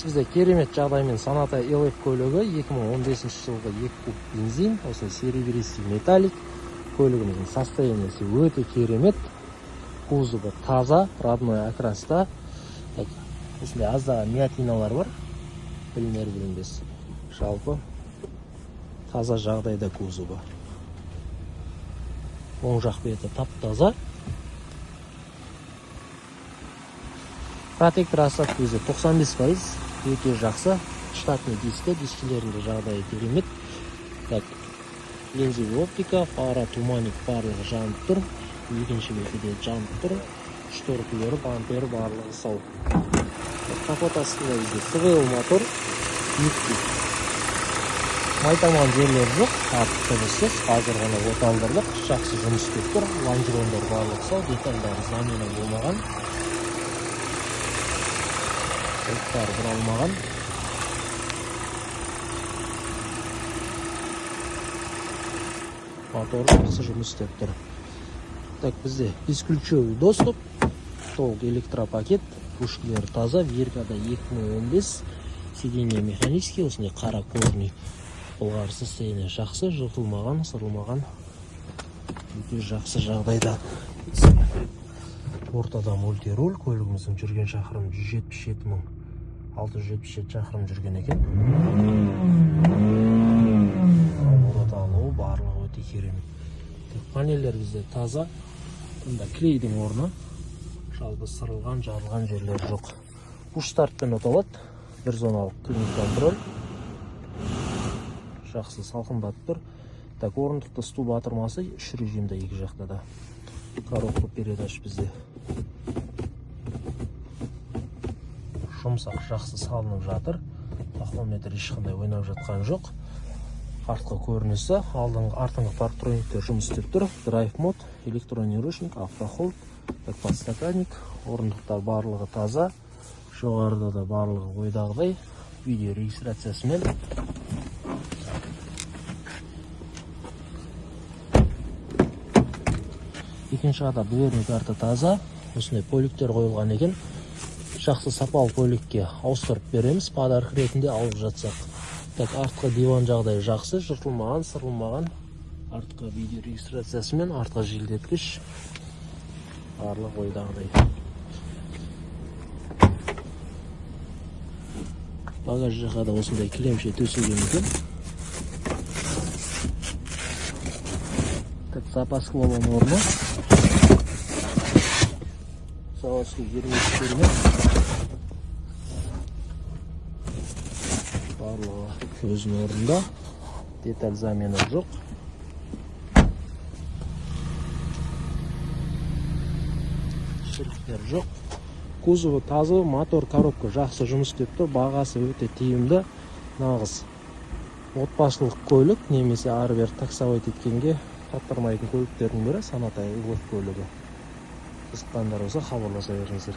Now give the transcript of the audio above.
бізде керемет жағдаймен Sonata LF көлігі 2015 жылғы 2 куб бензин, осы серебристый металлик. Көлігіміздің состояниесі өте керемет. Кузовы таза, родной окраста. Осындай аздаған миятиналар бар. Білінер-білінбес. Жалпы таза жағдайда кузовы. Оң жақ беті тап-таза. Протектор осадка бізде 95%, өте жақсы. Штатный дискілерінде жағдайы керемет. Линзовый оптика, фара, туманик барлығы жанып тұр. Екінші бетіде жанып тұр. Шторкілері, бампері барлығы сау. Капот астында бізде СВЛ мотор. Майталған жерлер жоқ, дыбыссыз, қазір ғана оталдырдық, жақсы жұмыс істеп тұр. Лонжерондар барлығы сау, детальдары замена болмаған. Ұлттары бұралмаған. Мотор жақсы жұмыс істеп тұр. Бізде бесключевый доступ, толық электропакет, пушкілері таза, веркада 2015, сиденье механический, осындай қара кожный болғар состояние жақсы, жыртылмаған, сырылмаған, өте жақсы жағдайда. Ортада мультируль, көлігіміздің жүрген шақырым 177.677 шақырым жүрген екен. Орталығы барлығы өте керемет. Панелдер бізде таза, мұнда клейдің орны, жалпы сырылған, жарылған жерлер жоқ. Пуш-стартпен оталады, бір зоналық климат-контроль. Жақсы салқындатып тұр. Орындықты сту батырмасы 3 режимде екі жақта да. Коробка передач бізде жұмсақ жақсы салынып жатыр. Тахометр ешқандай ойнап жатқан жоқ. Артқы көрінісі, артыңғы парктрониктер жұмыс істеп тұр. Драйв мод, электронный ручник, автохолд, подстаканник, орындықтар барлығы таза. Жоғарыда да барлығы ойдағыдай. Видео регистрациясымен. Екінші ада дверный карта таза. Осындай поликтер қойылған екен. Жақсы сапалы поликке ауыстырып береміз, подарок ретінде алып жатсақ. Артқы диван жағдайы жақсы, жыртылмаған, сырылмаған. Артқы видео регистрациясымен, артқы желдеткіш барлық ойдағыдай. Багаж жаққа да осындай кілемше төселген екен. Запаскылаған орны. Заводский герметиктермен. Барлығы өзінің орнында. Деталь замена жоқ. Шіріктер жоқ. Кузовы тазы, мотор, коробка жақсы жұмыс істеп тұр. Бағасы өте тиімді. Нағыз отбасылық көлік, немесе ары-бері таксовать еткенге таптырмайтын көліктердің бірі Sonata LF көлігі. Қызыққандар болса хабарласа беріңіздер.